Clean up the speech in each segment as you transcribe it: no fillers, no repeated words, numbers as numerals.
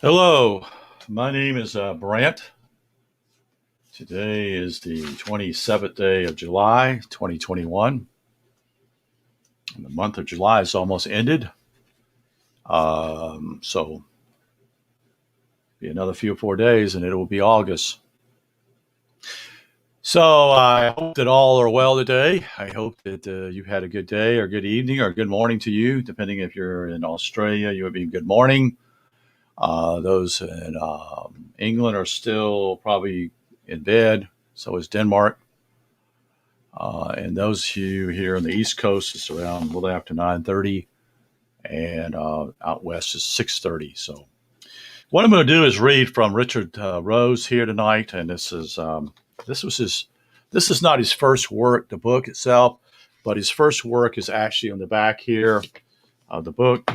Hello, my name is Brant. Today is the 27th day of July, 2021. And the month of July is almost ended. So, be another few 4 days and it will be August. So, I hope that all are well today. I hope that you had a good day or good evening or good morning to you, depending if you're in Australia, you would be good morning. Those in England are still probably in bed. So is Denmark. And those of you here on the East Coast, it's around a little after 9:30, and out west is 6:30. So what I'm going to do is read from Richard Rose here tonight, and this was his. This is not his first work, the book itself, but his first work is actually on the back here of the book.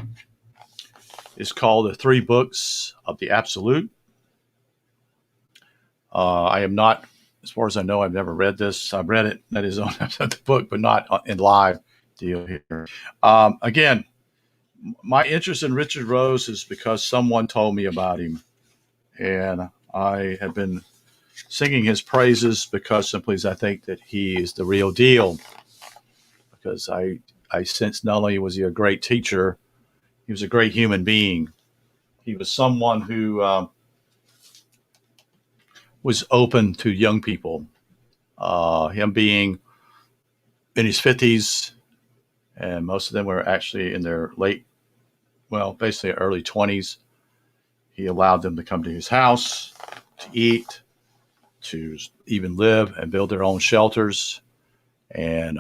It's called The Three Books of the Absolute. I am not, as far as I know, I've never read this. I've read it, that is on the book, but not in live deal here. Again, my interest in Richard Rose is because someone told me about him, and I have been singing his praises because simply as I think that he is the real deal. Because I sense not only was he a great teacher, he was a great human being. He was someone who was open to young people. Him being in his 50s, and most of them were actually in their late, well, basically early 20s. He allowed them to come to his house to eat, to even live and build their own shelters. And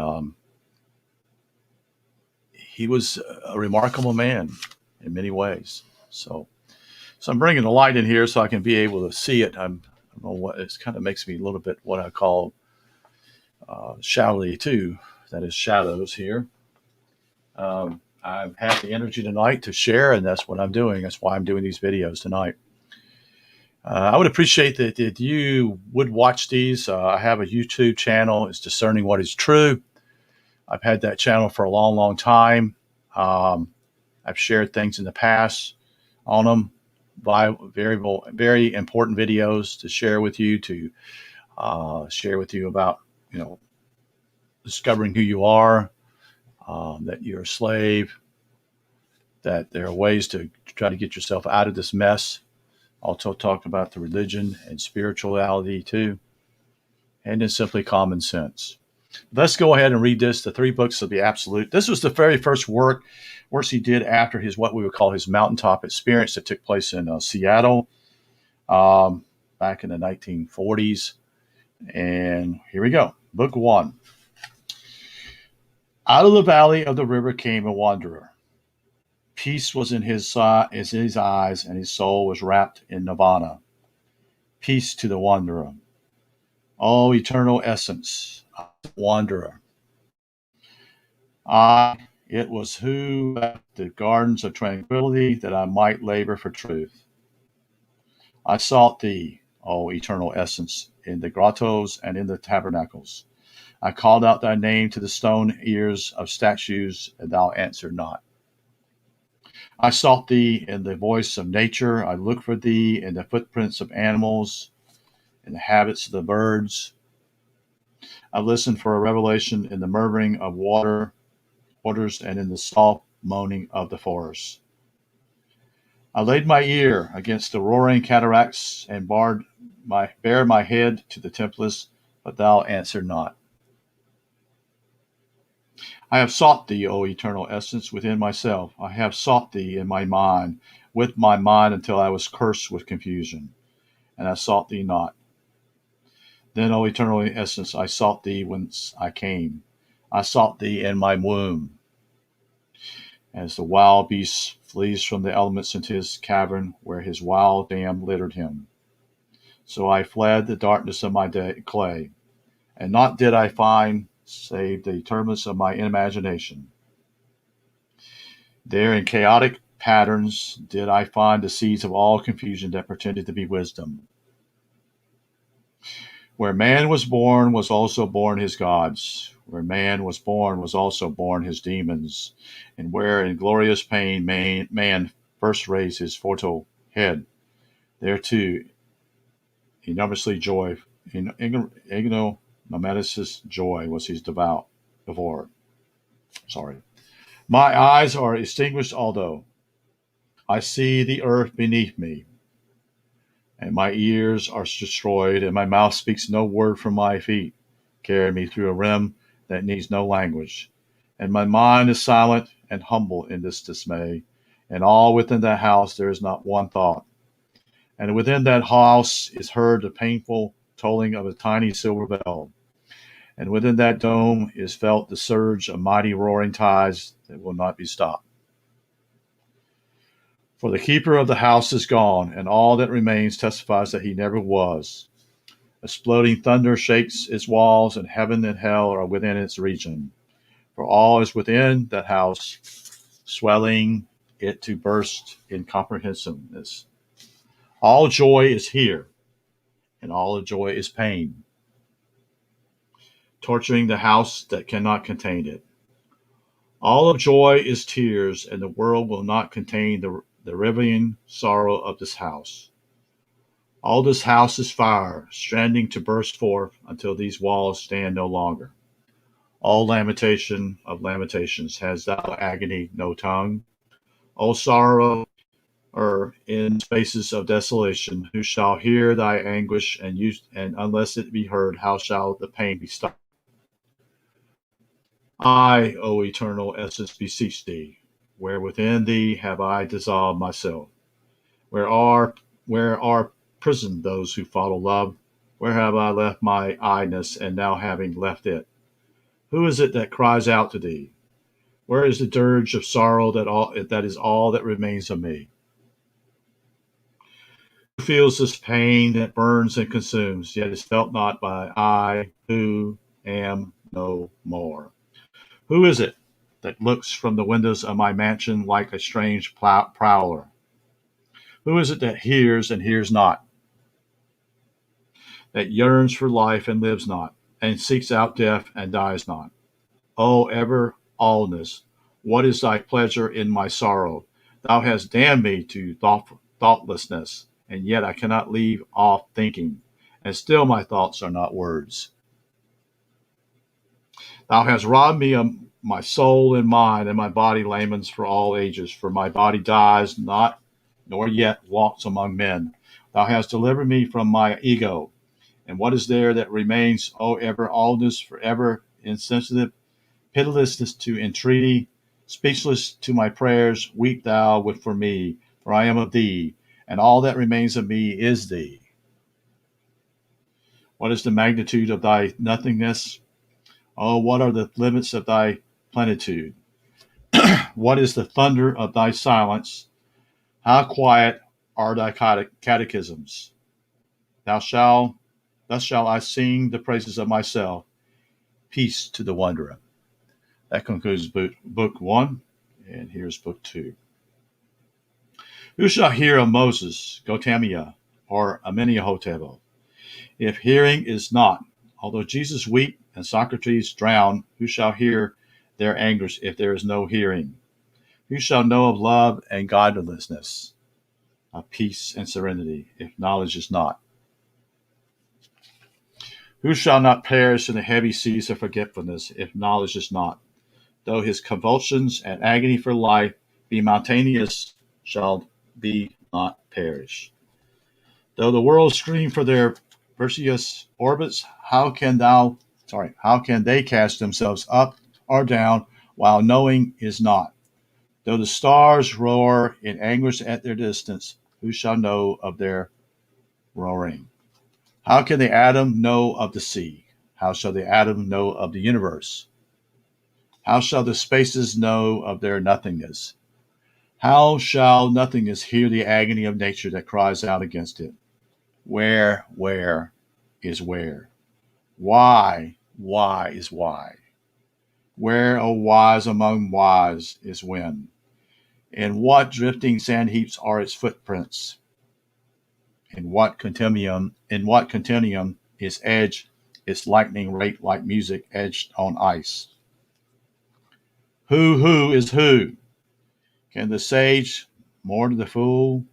he was a remarkable man in many ways. So I'm bringing the light in here so I can be able to see it. I don't know what it kind of makes me a little bit what I call shadowy too. That is shadows here. I've had the energy tonight to share, and that's what I'm doing. That's why I'm doing these videos tonight. I would appreciate that you would watch these. I have a YouTube channel. It's Discerning What Is True. I've had that channel for a long, long time. I've shared things in the past on them. Very, very important videos to share with you, to share with you about, discovering who you are, that you're a slave, that there are ways to try to get yourself out of this mess. Also talk about the religion and spirituality too, and then simply common sense. Let's go ahead and read this, The Three Books of the Absolute. This was the very first works he did after his, what we would call his mountaintop experience that took place in Seattle back in the 1940s. And here we go. Book one. Out of the valley of the river came a wanderer. Peace was in his eyes, and his soul was wrapped in nirvana. Peace to the wanderer. O eternal essence, wanderer. It was who left the gardens of tranquility that I might labor for truth. I sought thee, O eternal essence, in the grottos and in the tabernacles. I called out thy name to the stone ears of statues, and thou answered not. I sought thee in the voice of nature. I looked for thee in the footprints of animals, in the habits of the birds. I listened for a revelation in the murmuring of waters and in the soft moaning of the forest. I laid my ear against the roaring cataracts and bared my head to the tempest, but thou answered not. I have sought thee, O eternal essence, within myself. I have sought thee in my mind, with my mind until I was cursed with confusion, and I sought thee not. Then, O eternal essence, I sought thee whence I came. I sought thee in my womb. As the wild beast flees from the elements into his cavern, where his wild dam littered him. So I fled the darkness of my clay, and naught did I find save the turbulence of my imagination. There in chaotic patterns did I find the seeds of all confusion that pretended to be wisdom. Where man was born was also born his gods. Where man was born was also born his demons. And where in glorious pain man first raised his fertile head, There too, enormously joy, ignominiously joy was his devout before. Sorry. My eyes are extinguished, although I see the earth beneath me, and my ears are destroyed, and my mouth speaks no word from my feet. Carry me through a rim that needs no language, and my mind is silent and humble in this dismay. And all within that house there is not one thought. And within that house is heard the painful tolling of a tiny silver bell. And within that dome is felt the surge of mighty roaring tides that will not be stopped. For the keeper of the house is gone, and all that remains testifies that he never was. Exploding thunder shakes its walls, and heaven and hell are within its region. For all is within that house, swelling it to burst in comprehensiveness. All joy is here, and all joy is pain, torturing the house that cannot contain it. All of joy is tears, and the world will not contain the riveting sorrow of this house. All this house is fire, stranding to burst forth until these walls stand no longer. All lamentation of lamentations, has thou agony no tongue? O sorrow, in spaces of desolation, who shall hear thy anguish, and unless it be heard, how shall the pain be stopped? I, O eternal essence, beseech thee, where within thee have I dissolved myself? Where are prisoned those who follow love? Where have I left my I-ness, and now having left it? Who is it that cries out to thee? Where is the dirge of sorrow that is all that remains of me? Who feels this pain that burns and consumes, yet is felt not by I who am no more? Who is it that looks from the windows of my mansion like a strange prowler? Who is it that hears and hears not, that yearns for life and lives not, and seeks out death and dies not? O ever allness, what is thy pleasure in my sorrow? Thou hast damned me to thoughtlessness, and yet I cannot leave off thinking, and still my thoughts are not words. Thou hast robbed me of my soul and mind, and my body laments for all ages, for my body dies not, nor yet walks among men. Thou hast delivered me from my ego, and what is there that remains, O ever allness, forever insensitive, pitiless to entreaty, speechless to my prayers? Weep thou for me, for I am of thee, and all that remains of me is thee. What is the magnitude of thy nothingness? Oh, what are the limits of thy plenitude? What is the thunder of thy silence? How quiet are thy catechisms? Thus shall I sing the praises of myself. Peace to the wanderer. That concludes book 1, and here's book 2. Who shall hear of Moses, Gotamiah, or Amenemhotep? If hearing is not, although Jesus weep and Socrates drown, who shall hear their anguish if there is no hearing? Who shall know of love and godliness, of peace and serenity, if knowledge is not? Who shall not perish in the heavy seas of forgetfulness, if knowledge is not? Though his convulsions and agony for life be mountainous, shall be not perish. Though the world scream for their Perseus orbits, how can they cast themselves up or down while knowing is not? Though the stars roar in anguish at their distance, who shall know of their roaring? How can the atom know of the sea? How shall the atom know of the universe? How shall the spaces know of their nothingness? How shall nothingness hear the agony of nature that cries out against it? Where is where? Why is why? Where, O wise among wise, is when? In what drifting sand heaps are its footprints? In what continuum is edge its lightning rate like music edged on ice? Who is who? Can the sage mourn the fool?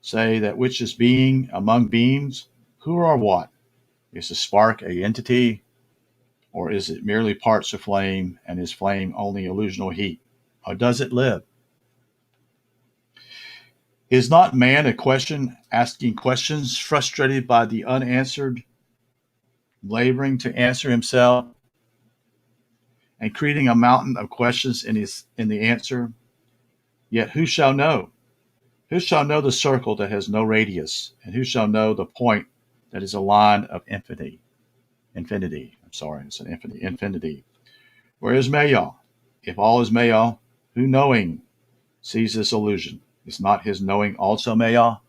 say that which is being among beings? Who or what? Is the spark a entity, or is it merely parts of flame, and is flame only illusional heat? Or does it live? Is not man a question asking questions, frustrated by the unanswered, laboring to answer himself, and creating a mountain of questions in the answer? Yet who shall know? Who shall know the circle that has no radius, and who shall know the point that is a line of infinity? Infinity. I'm sorry, it's an infinity. Infinity. Where is Mayal? If all is Mayal, who knowing sees this illusion? Is not his knowing also Mayal?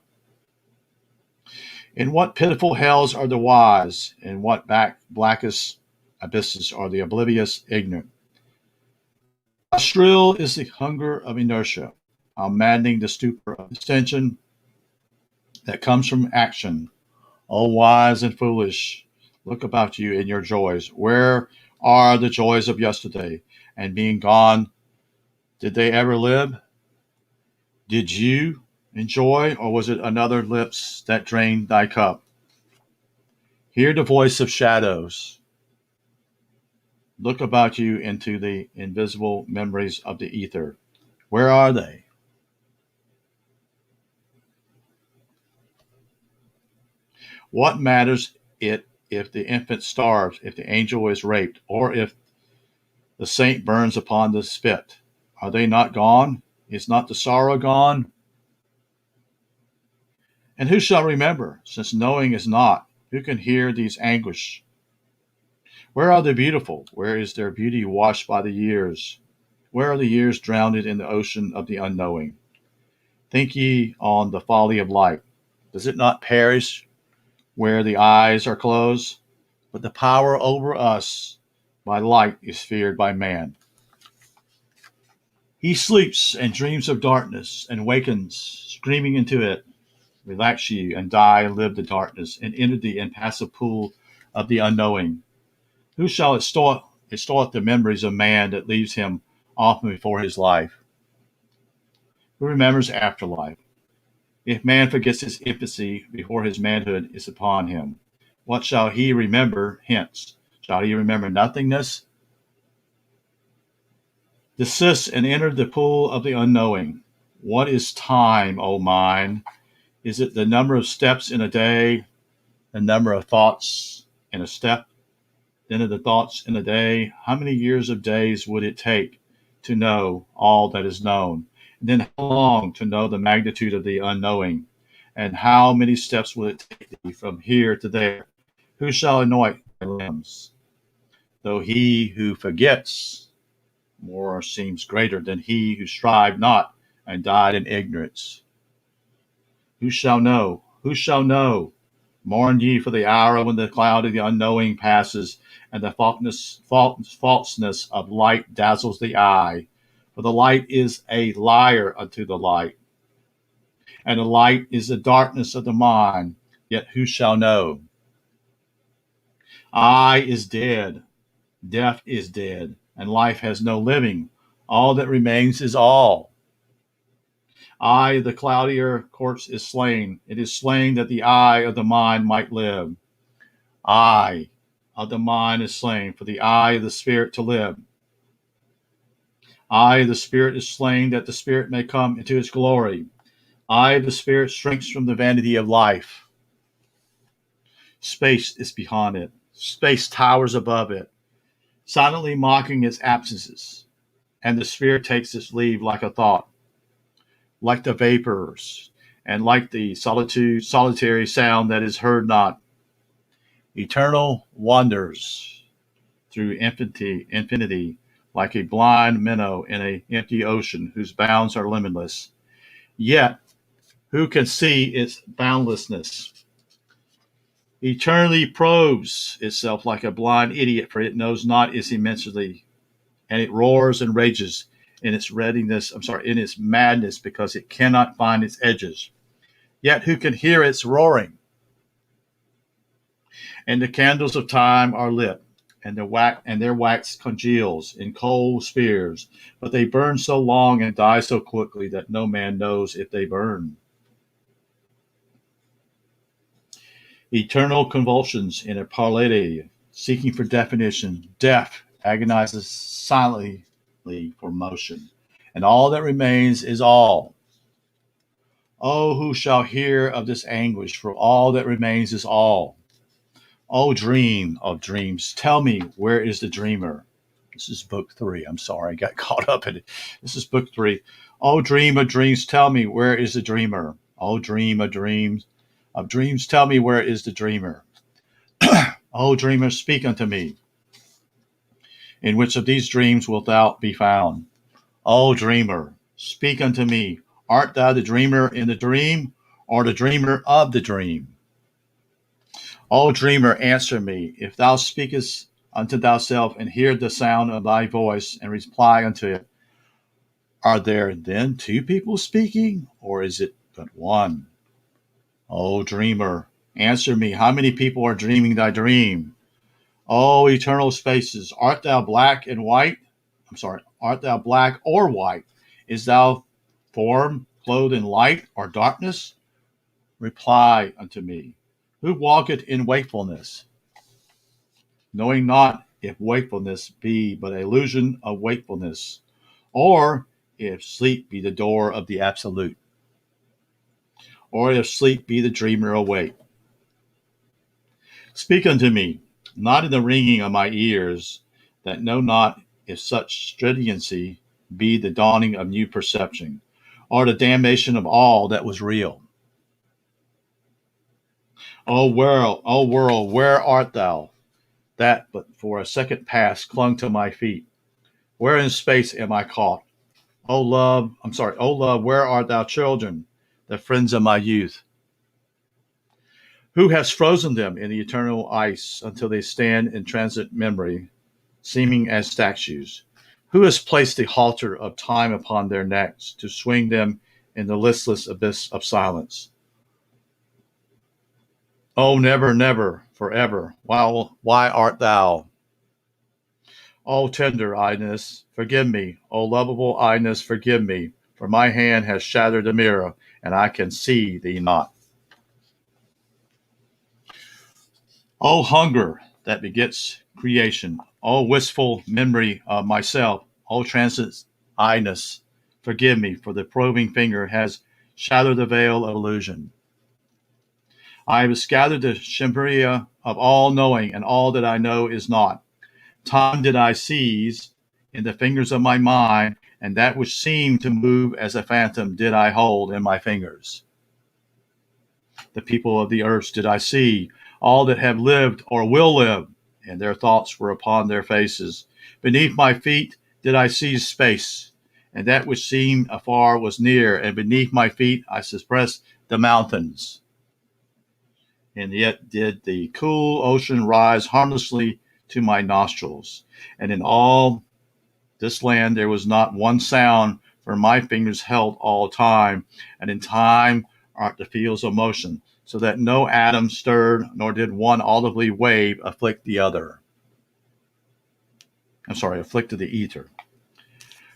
In what pitiful hells are the wise? In what blackest abysses are the oblivious ignorant? How shrill is the hunger of inertia? How maddening the stupor of dissension that comes from action? O wise and foolish, look about you in your joys. Where are the joys of yesterday? And being gone, did they ever live? Did you enjoy, or was it another lips that drained thy cup? Hear the voice of shadows. Look about you into the invisible memories of the ether. Where are they? What matters it if the infant starves, if the angel is raped, or if the saint burns upon the spit? Are they not gone? Is not the sorrow gone? And who shall remember, since knowing is not? Who can hear these anguish? Where are the beautiful? Where is their beauty washed by the years? Where are the years drowned in the ocean of the unknowing? Think ye on the folly of light. Does it not perish where the eyes are closed? But the power over us by light is feared by man. He sleeps and dreams of darkness and wakens, screaming into it. Relax ye and die and live the darkness and enter the impassive pool of the unknowing. Who shall extort the memories of man that leaves him often before his life? Who remembers afterlife? If man forgets his infancy before his manhood is upon him, what shall he remember hence? Shall he remember nothingness? Desist and enter the pool of the unknowing. What is time, O mind? Is it the number of steps in a day, the number of thoughts in a step? Then of the thoughts in a day, how many years of days would it take to know all that is known? And then how long to know the magnitude of the unknowing? And how many steps will it take thee from here to there? Who shall anoint thy limbs? Though he who forgets more seems greater than he who strived not and died in ignorance. Who shall know? Who shall know? Mourn ye for the hour when the cloud of the unknowing passes, and the falseness of light dazzles the eye. For the light is a liar unto the light, and the light is the darkness of the mind. Yet who shall know? I is dead, death is dead, and life has no living. All that remains is all. I, the cloudier corpse, is slain. It is slain that the eye of the mind might live. I of the mind is slain, for the eye of the spirit to live. I, the spirit, is slain, that the spirit may come into its glory. I, the spirit, shrinks from the vanity of life. Space is beyond it. Space towers above it, silently mocking its absences. And the spirit takes its leave like a thought, like the vapors, and like the solitary sound that is heard not. Eternal wanders through infinity, like a blind minnow in an empty ocean whose bounds are limitless. Yet, who can see its boundlessness? Eternally probes itself like a blind idiot, for it knows not its immensity, and it roars and rages in its in its madness, because it cannot find its edges. Yet who can hear its roaring? And the candles of time are lit, and their wax congeals in cold spears, but they burn so long and die so quickly that no man knows if they burn. Eternal convulsions in a parley, seeking for definition. Death agonizes silently for motion, and all that remains is all. Oh, who shall hear of this anguish? For all that remains is all. Oh, dream of dreams, tell me, where is the dreamer? This is book three. I'm sorry, I got caught up in it. This is book three. Oh, dream of dreams, tell me, where is the dreamer? Oh, dream of dreams, tell me, where is the dreamer? Oh, dreamer, speak unto me. In which of these dreams wilt thou be found? O dreamer, speak unto me. Art thou the dreamer in the dream, or the dreamer of the dream? O dreamer, answer me. If thou speakest unto thyself, and hear the sound of thy voice, and reply unto it, are there then two people speaking, or is it but one? O dreamer, answer me. How many people are dreaming thy dream? O eternal spaces, art thou black and white? Art thou black or white? Is thou form clothed in light or darkness? Reply unto me. Who walketh in wakefulness, knowing not if wakefulness be but illusion of wakefulness, or if sleep be the door of the absolute, or if sleep be the dreamer awake? Speak unto me, not in the ringing of my ears, that know not if such stridency be the dawning of new perception, or the damnation of all that was real. O world, where art thou, that but for a second past clung to my feet? Where in space am I caught? O love, where art thou, children, the friends of my youth? Who has frozen them in the eternal ice until they stand in transient memory, seeming as statues? Who has placed the halter of time upon their necks to swing them in the listless abyss of silence? Oh, never, never, forever, why art thou? O tender eyedness, forgive me. O lovable eyedness, forgive me, for my hand has shattered the mirror, and I can see thee not. O hunger that begets creation, O wistful memory of myself, O transient eyedness, forgive me, for the probing finger has shattered the veil of illusion. I have scattered the chimeria of all knowing, and all that I know is naught. Time did I seize in the fingers of my mind, and that which seemed to move as a phantom did I hold in my fingers. The people of the earth did I see, all that have lived or will live, and their thoughts were upon their faces. Beneath my feet did I see space, and that which seemed afar was near, and beneath my feet I suppressed the mountains. And yet did the cool ocean rise harmlessly to my nostrils. And in all this land there was not one sound, for my fingers held all time, and in time art the fields of motion, so that no atom stirred, nor did one audibly wave afflicted the ether.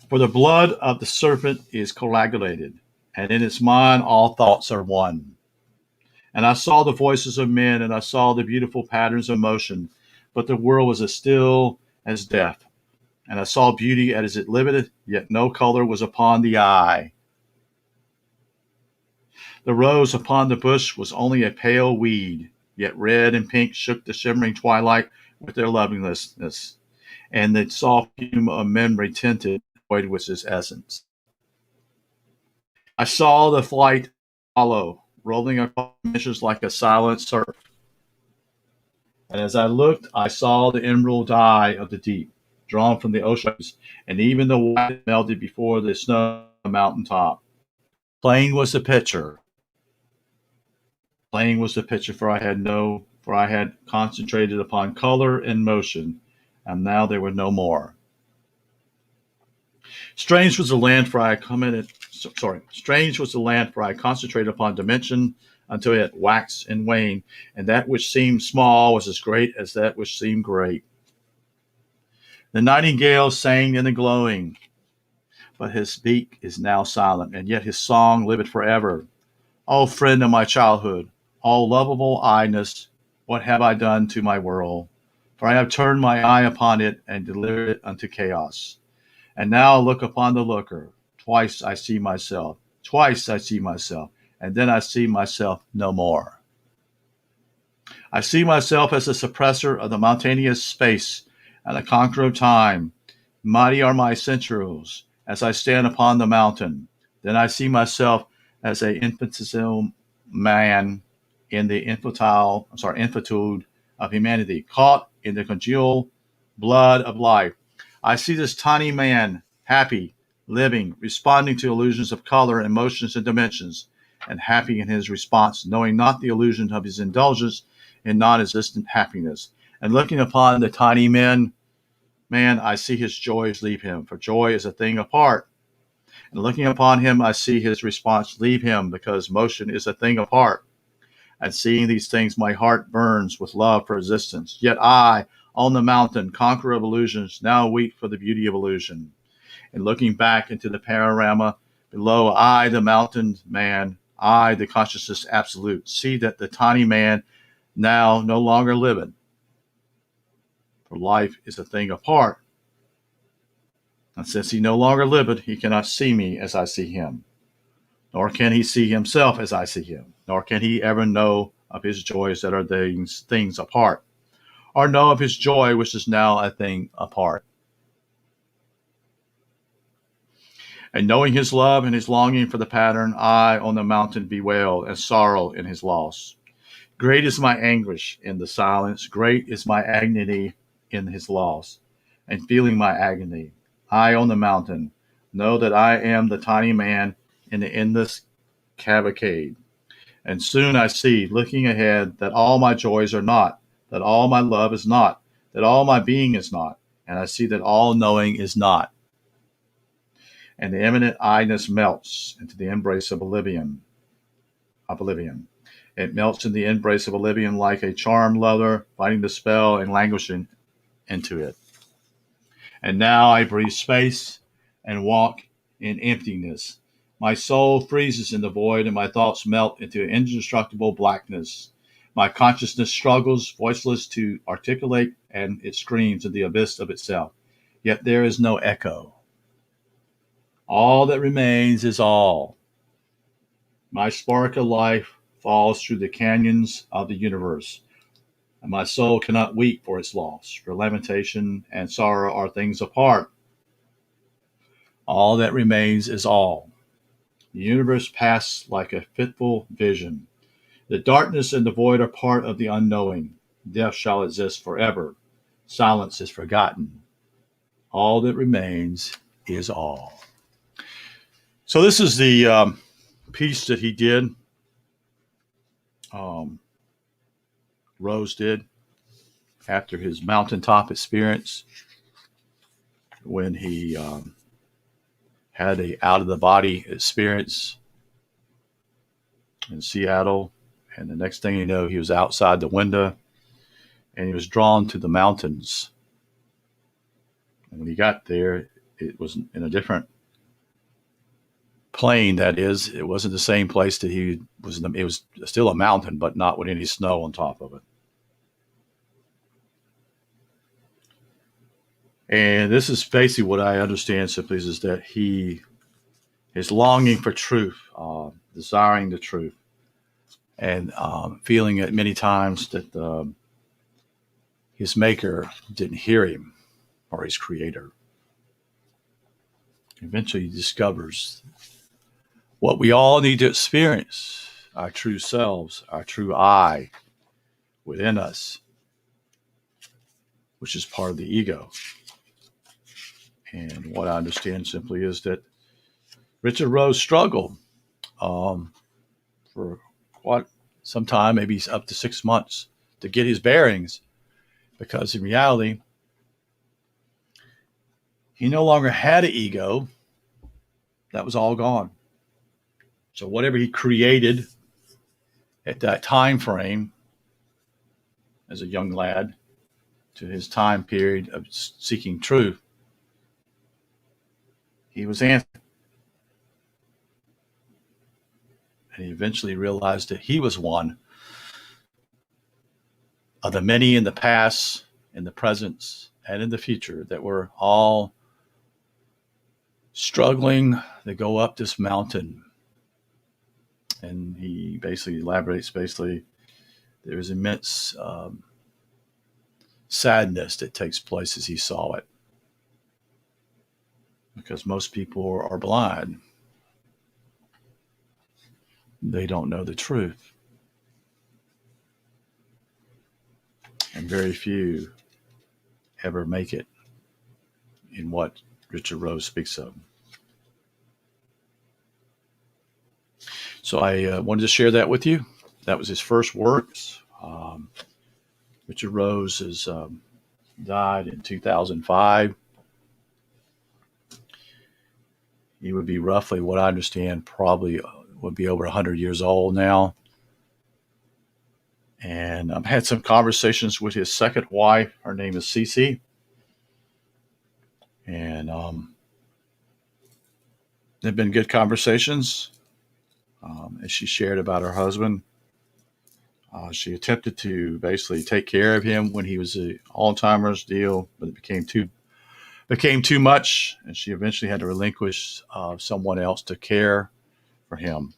For the blood of the serpent is coagulated, and in its mind all thoughts are one. And I saw the voices of men, and I saw the beautiful patterns of motion, but the world was as still as death. And I saw beauty as it lived, yet no color was upon the eye. The rose upon the bush was only a pale weed, yet red and pink shook the shimmering twilight with their loveliness, and the soft fume of memory tinted void with its essence. I saw the flight hollow, rolling across measures like a silent surf. And as I looked, I saw the emerald dye of the deep, drawn from the oceans, and even the white melted before the snow on the mountain top. Plain was the picture. Plain was the picture, for I had concentrated upon color and motion, and now there were no more. Strange was the land, for I concentrated upon dimension until it waxed and waned, and that which seemed small was as great as that which seemed great. The nightingale sang in the glowing, but his beak is now silent, and yet his song liveth forever. O friend of my childhood, O lovable eyedness, What have I done to my world? For I have turned my eye upon it and delivered it unto chaos. And now look upon the looker. Twice I see myself. Twice I see myself. And then I see myself no more. I see myself as the suppressor of the mountainous space and the conqueror of time. Mighty are my centuries as I stand upon the mountain. Then I see myself as a infinitesimal man in the infinitude of humanity, caught in the congealed blood of life. I see this tiny man, happy, living, responding to illusions of color, emotions, and dimensions, and happy in his response, knowing not the illusion of his indulgence in non-existent happiness. And looking upon the tiny man, I see his joys leave him, for joy is a thing apart. And looking upon him, I see his response leave him, because motion is a thing apart. And seeing these things, my heart burns with love for existence. Yet I, on the mountain, conqueror of illusions, now weep for the beauty of illusion. And looking back into the panorama below, I, the mountain man, I, the consciousness absolute, see that the tiny man now no longer living. For life is a thing apart. And since he no longer liveth, he cannot see me as I see him, nor can he see himself as I see him, nor can he ever know of his joys that are things apart, or know of his joy which is now a thing apart. And knowing his love and his longing for the pattern, I on the mountain bewail and sorrow in his loss. Great is my anguish in the silence, great is my agony in his loss. And feeling my agony, I on the mountain know that I am the tiny man in the endless cavalcade. And soon I see, looking ahead, that all my joys are not, that all my love is not, that all my being is not, and I see that all knowing is not. And the immanent I-ness melts into the embrace of oblivion. It melts in the embrace of oblivion like a charmed lover fighting the spell and languishing into it. And now I breathe space and walk in emptiness. My soul freezes in the void and my thoughts melt into indestructible blackness. My consciousness struggles, voiceless to articulate, and it screams in the abyss of itself. Yet there is no echo. All that remains is all. My spark of life falls through the canyons of the universe, and my soul cannot weep for its loss, for lamentation and sorrow are things apart. All that remains is all. The universe passed like a fitful vision. The darkness and the void are part of the unknowing. Death shall exist forever. Silence is forgotten. All that remains is all. So this is the piece that he did. Rose did after his mountaintop experience when he had a out of the body experience in Seattle, and the next thing you know, he was outside the window and he was drawn to the mountains. And when he got there, it was in a different plane. That is, it wasn't the same place that he was in. It was still a mountain, but not with any snow on top of it. And this is basically what I understand simply is that his longing for truth, desiring the truth, and feeling it many times that his maker didn't hear him, or his creator. Eventually he discovers what we all need to experience, our true selves, our true I within us, which is part of the ego. And what I understand simply is that Richard Rose struggled for quite some time, maybe up to 6 months, to get his bearings, because in reality, he no longer had an ego. That was all gone. So whatever he created at that time frame as a young lad to his time period of seeking truth, he was answered. And he eventually realized that he was one of the many in the past, in the present, and in the future that were all struggling to go up this mountain. And he basically elaborates, there's immense sadness that takes place as he saw it, because most people are blind. They don't know the truth. And very few ever make it in what Richard Rose speaks of. So I wanted to share that with you. That was his first works. Richard Rose has died in 2005. He would be roughly, what I understand, probably would be over 100 years old now. And I've had some conversations with his second wife. Her name is Cece. And they've been good conversations. As she shared about her husband, she attempted to basically take care of him when he was an Alzheimer's deal, but it became too much, and she eventually had to relinquish someone else to care for him.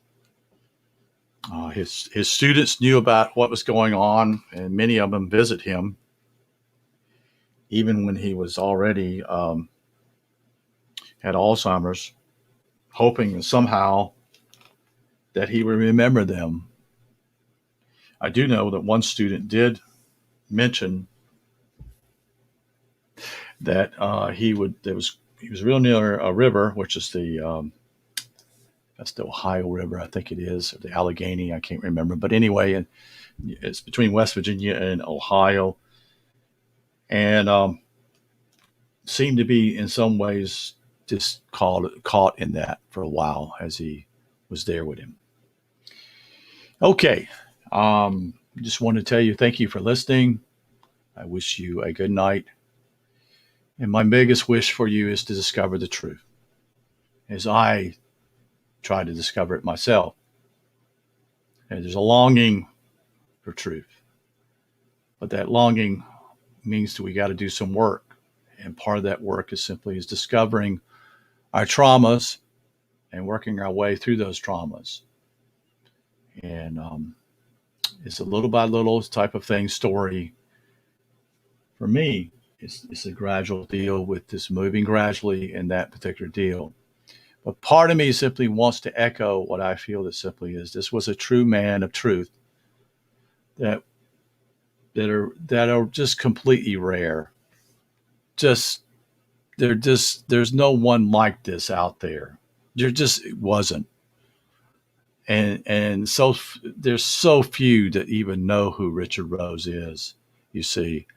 His students knew about what was going on, and many of them visit him, even when he was already had Alzheimer's, hoping somehow that he would remember them. I do know that one student did mention that he was real near a river, which is that's the Ohio River, I think it is, or the Allegheny, I can't remember. But anyway, it's between West Virginia and Ohio, and seemed to be in some ways just caught in that for a while as he was there with him. Okay. Just want to tell you thank you for listening. I wish you a good night. And my biggest wish for you is to discover the truth, as I try to discover it myself. And there's a longing for truth. But that longing means that we got to do some work. And part of that work is discovering our traumas and working our way through those traumas. And it's a little by little type of thing story. For me, it's a gradual deal with this moving gradually in that particular deal. But part of me simply wants to echo what I feel that simply is this was a true man of truth that are just completely rare. There's no one like this out there. It wasn't. And so there's so few that even know who Richard Rose is, you see,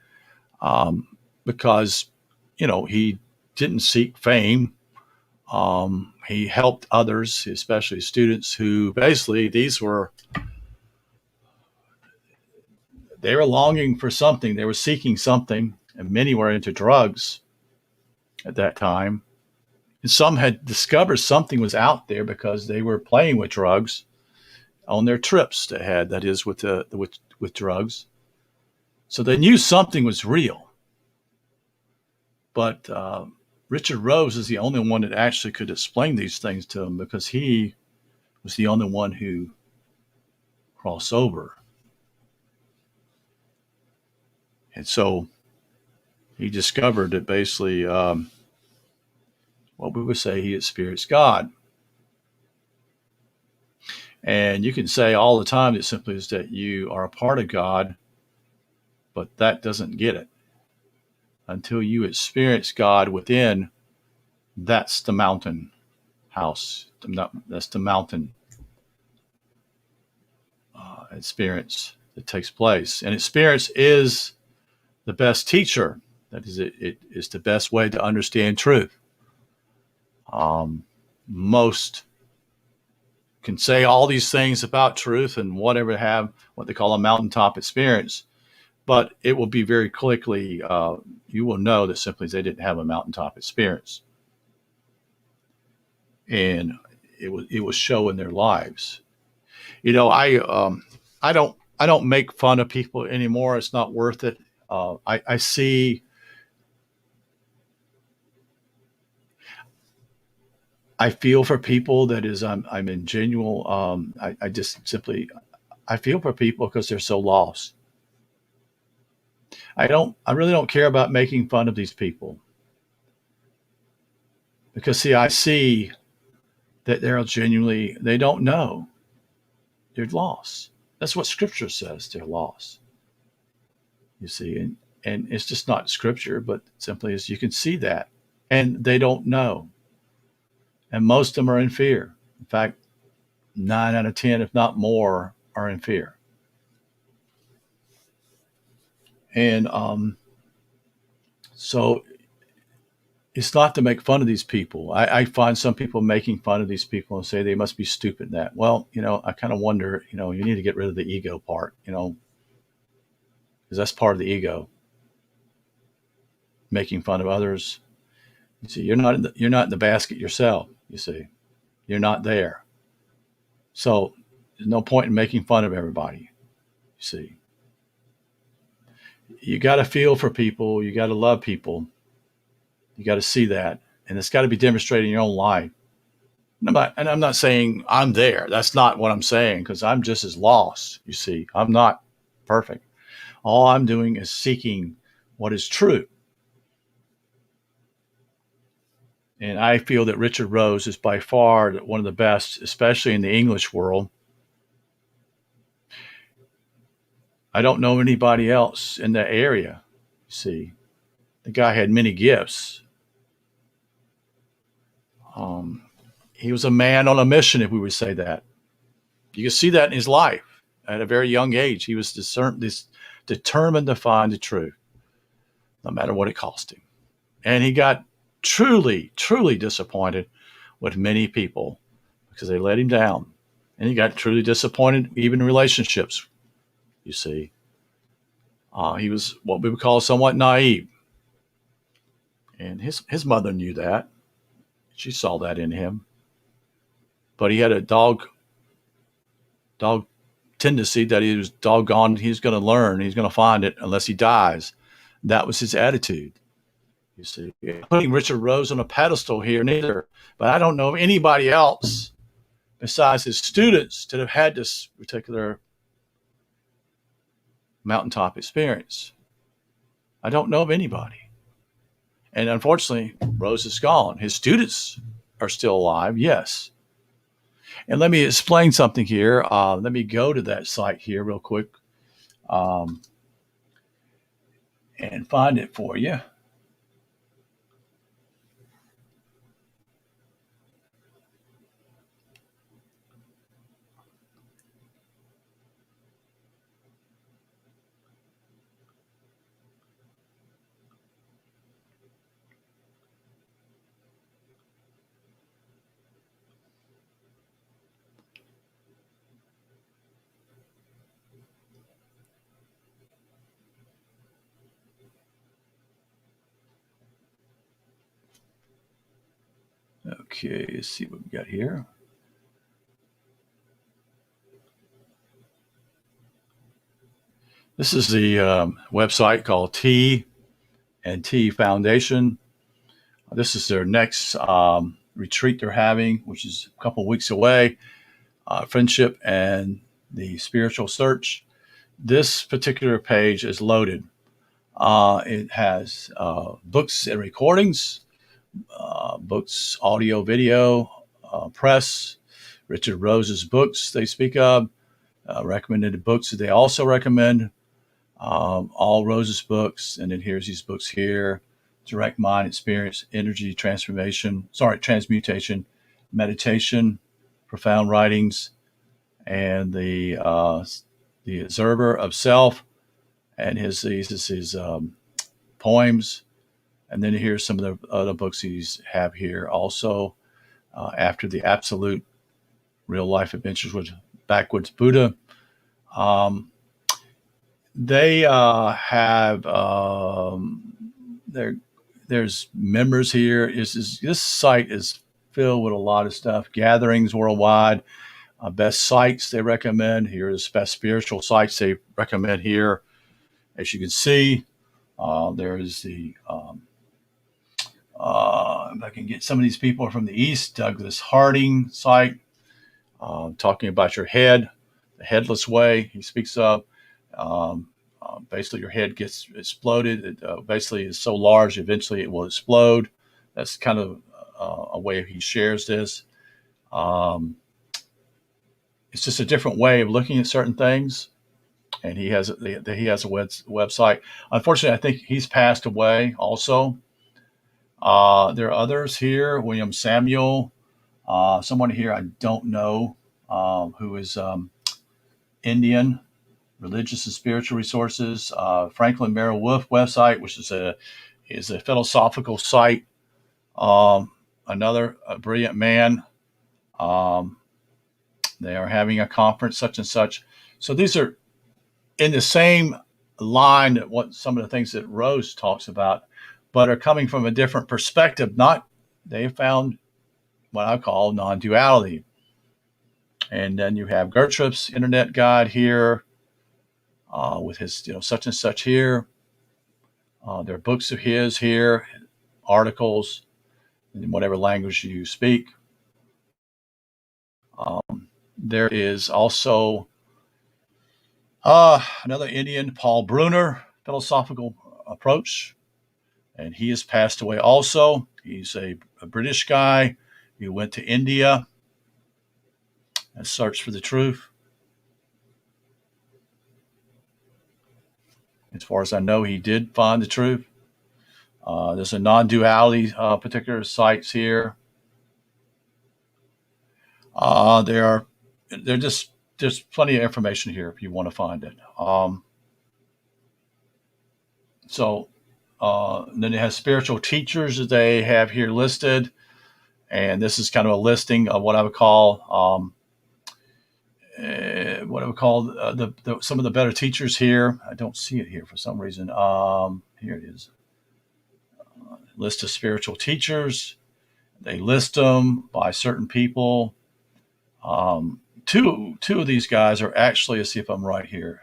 because, he didn't seek fame. He helped others, especially students who basically they were longing for something. They were seeking something, and many were into drugs at that time. And some had discovered something was out there because they were playing with drugs on their trips they had, that is, with drugs. So they knew something was real. But Richard Rose is the only one that actually could explain these things to them, because he was the only one who crossed over. And so he discovered that basically what we would say he experienced God. And you can say all the time that simply is that you are a part of God, but that doesn't get it. Until you experience God within, that's the mountain house. That's the mountain experience that takes place. And experience is the best teacher. That is, it is the best way to understand truth. Most can say all these things about truth and whatever, have what they call a mountaintop experience, but it will be very quickly, you will know that simply they didn't have a mountaintop experience. And it will show in their lives. I don't I don't make fun of people anymore. It's not worth it. I see. I feel for people that is I'm in genuine. I just simply I feel for people because they're so lost. I really don't care about making fun of these people because see I see that they're genuinely they don't know they're lost. That's what Scripture says. They're lost. You see, and it's just not Scripture, but simply as you can see that, and they don't know, and most of them are in fear. In fact, 9 out of 10, if not more, are in fear. And so it's not to make fun of these people. I find some people making fun of these people and say they must be stupid in that. Well, I kind of wonder, you need to get rid of the ego part, because that's part of the ego, making fun of others. You see, you're not in the basket yourself. You see, you're not there. So there's no point in making fun of everybody. You see, you got to feel for people. You got to love people. You got to see that, and it's got to be demonstrated in your own life. And I'm not saying I'm there. That's not what I'm saying because I'm just as lost. You see, I'm not perfect. All I'm doing is seeking what is true. And I feel that Richard Rose is by far one of the best, especially in the English world. I don't know anybody else in that area. You see, the guy had many gifts. Um, he was a man on a mission, if we would say that. You can see that in his life. At a very young age, he was determined to find the truth, no matter what it cost him. And he got truly, truly disappointed with many people because they let him down. And he got truly disappointed even in relationships, you see. He was what we would call somewhat naive. And his mother knew that. She saw that in him. But he had a dog tendency that he was doggone, he's going to learn, he's going to find it unless he dies. That was his attitude. You see, putting Richard Rose on a pedestal here, neither. But I don't know of anybody else besides his students that have had this particular mountaintop experience. I don't know of anybody. And unfortunately, Rose is gone. His students are still alive, yes. And let me explain something here. Let me go to that site here real quick um, and find it for you. Okay, let's see what we got here. This is the website called T and T Foundation. This is their next retreat they're having, which is a couple of weeks away. Friendship and the Spiritual Search. This particular page is loaded. It has books and recordings, books, audio, video, press, Richard Rose's books they speak of, recommended books that they also recommend, all Rose's books. And then here's these books here: Direct Mind Experience, Energy Transmutation, Meditation, Profound Writings, and the Observer of Self, and his poems. And then here's some of the other books he's have here also. After the Absolute, Real Life Adventures with Backwoods Buddha. Um, they have there's members here. This site is filled with a lot of stuff. Gatherings worldwide. Best sites they recommend. Here's best spiritual sites they recommend here. As you can see, there is the, if I can get some of these people from the East, Douglas Harding site, talking about your head, the headless way he speaks of. Basically, your head gets exploded. It basically is so large, eventually it will explode. That's kind of a way he shares this. It's just a different way of looking at certain things. And he has a website. Unfortunately, I think he's passed away also. There are others here. William Samuel, someone here I don't know, who is Indian, religious and spiritual resources. Franklin Merrill Wolf website, which is a philosophical site. Another brilliant man. They are having a conference, such and such. So these are in the same line that what some of the things that Rose talks about, but are coming from a different perspective. They found what I call non-duality. And then you have Gertrup's internet guide here, with his, such and such here. There are books of his here, articles in whatever language you speak. There is also another Indian, Paul Bruner, Philosophical Approach, and he has passed away also. He's a British guy. He went to India and searched for the truth. As far as I know, he did find the truth. There's a non-duality particular sites here. There's plenty of information here if you want to find it. Then it has spiritual teachers that they have here listed, and this is kind of a listing of what I would call some of the better teachers here. I don't see it here for some reason. Here it is. List of spiritual teachers. They list them by certain people. Two of these guys are actually, let's see if I'm right here.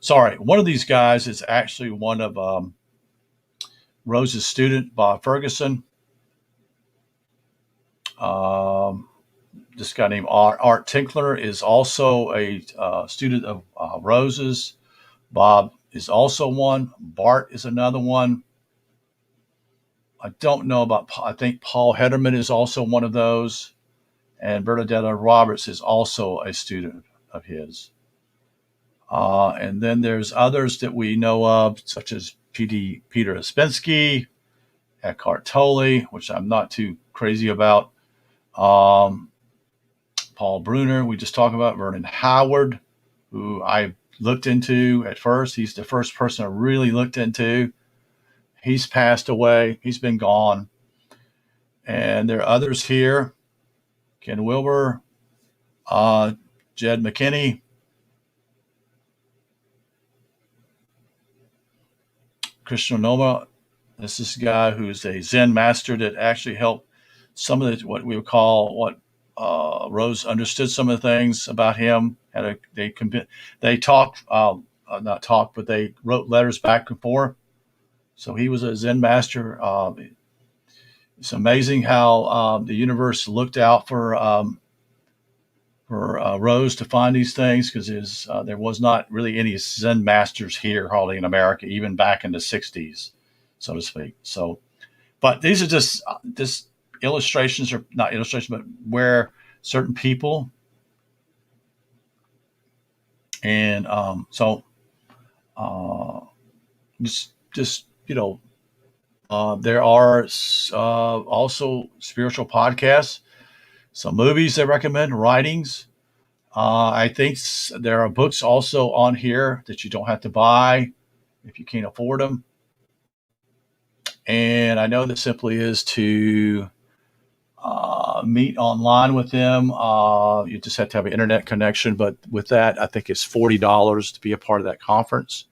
Sorry, one of these guys is actually one of Rose's student, Bob Ferguson. This guy named Art Tinkler is also a student of Rose's. Bob is also one. Bart is another one. I don't know about, I think Paul Hederman is also one of those. And Bernadetta Roberts is also a student of his. And then there's others that we know of, such as Peter Ouspensky, Eckhart Tolle, which I'm not too crazy about. Paul Bruner, we just talked about. Vernon Howard, who I looked into at first. He's the first person I really looked into. He's passed away. He's been gone. And there are others here. Ken Wilber, Jed McKinney, Krishna Noma. This is a guy who's a Zen master that actually helped some of what we would call Rose understood some of the things about him. They talked, not talked, but they wrote letters back and forth. So he was a Zen master. It's amazing how the universe looked out for Rose to find these things, because there was not really any Zen masters here hardly in America, even back in the 60s, so to speak. So, but these are just illustrations, or not illustrations, but where certain people, and there are also spiritual podcasts, some movies they recommend, writings. I think there are books also on here that you don't have to buy if you can't afford them. And I know that simply is to meet online with them. You just have to have an internet connection. But with that, I think it's $40 to be a part of that conference.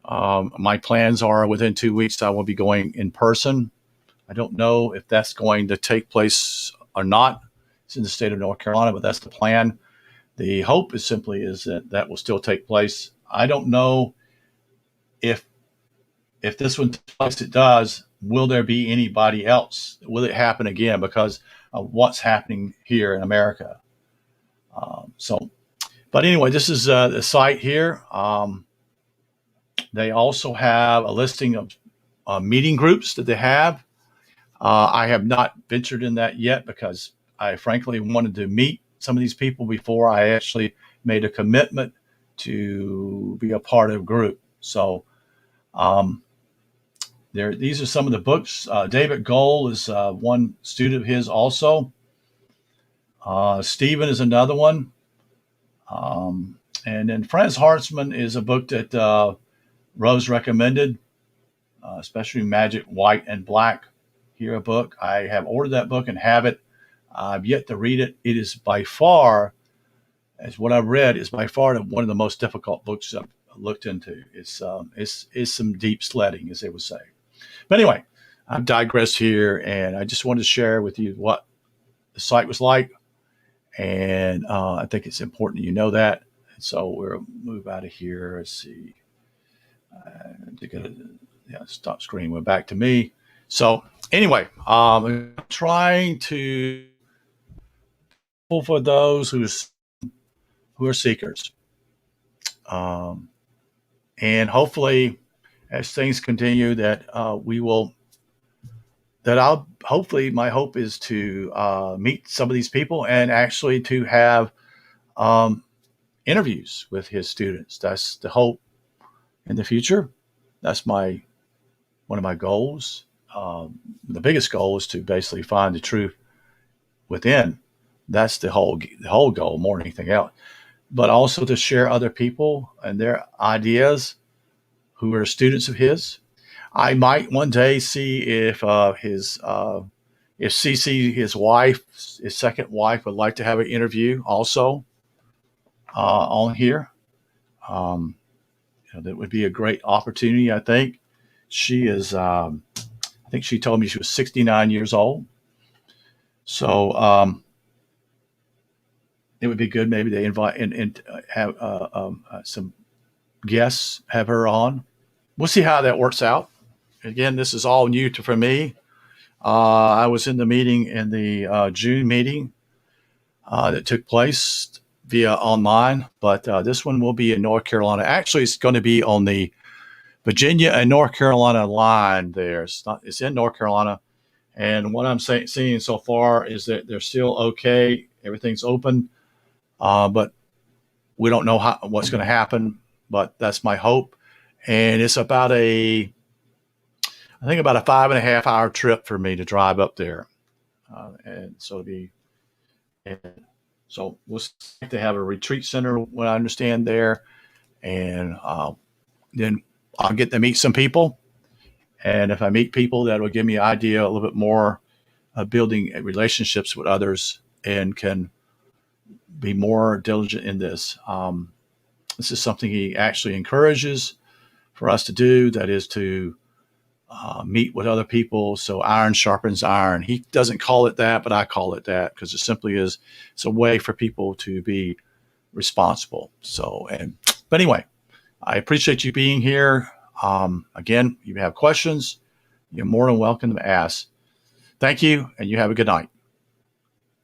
My plans are within 2 weeks, I will be going in person. I don't know if that's going to take place or not. It's in the state of North Carolina, but that's the plan. The hope is simply is that that will still take place. I don't know if this one takes place. It does. Will there be anybody else? Will it happen again because of what's happening here in America? But anyway, this is the site here. They also have a listing of meeting groups that they have. I have not ventured in that yet because I frankly wanted to meet some of these people before I actually made a commitment to be a part of a group. So these are some of the books. David Gold is one student of his also. Stephen is another one. And then Franz Hartzman is a book that Rose recommended, especially Magic White and Black. Here a book. I have ordered that book and have it. I've yet to read it. It is by far, as what I've read, is by far one of the most difficult books I've looked into. It's some deep sledding, as they would say. But anyway, I've digressed here, and I just wanted to share with you what the site was like, and I think it's important you know that. And so we'll move out of here. Let's see. Stop screen went back to me. So anyway, I'm trying to for those who are seekers, and hopefully, as things continue, that we will. That I'll hopefully my hope is to meet some of these people and actually to have interviews with his students. That's the hope in the future. That's one of my goals. The biggest goal is to basically find the truth within. That's the whole goal more than anything else. But also to share other people and their ideas who are students of his. I might one day see if Cece, his wife, his second wife, would like to have an interview also on here. That would be a great opportunity. I think she is. I think she told me she was 69 years old. So it would be good. Maybe they invite and have some guests, have her on. We'll see how that works out. Again, this is all new for me. I was in the meeting in the June meeting that took place via online, but this one will be in North Carolina. Actually, it's going to be on the Virginia and North Carolina line there. It's in North Carolina. And what I'm seeing so far is that they're still okay. Everything's open. But we don't know what's going to happen, but that's my hope. And it's about I think about a 5.5 hour trip for me to drive up there. And so we'll to have a retreat center, what I understand there. And then I'll get to meet some people. And if I meet people, that will give me an idea a little bit more of building relationships with others and can be more diligent in this. This is something he actually encourages for us to do. That is to meet with other people. So iron sharpens iron. He doesn't call it that, but I call it that because it simply is. It's a way for people to be responsible. But anyway, I appreciate you being here. Again, if you have questions, you're more than welcome to ask. Thank you, and you have a good night.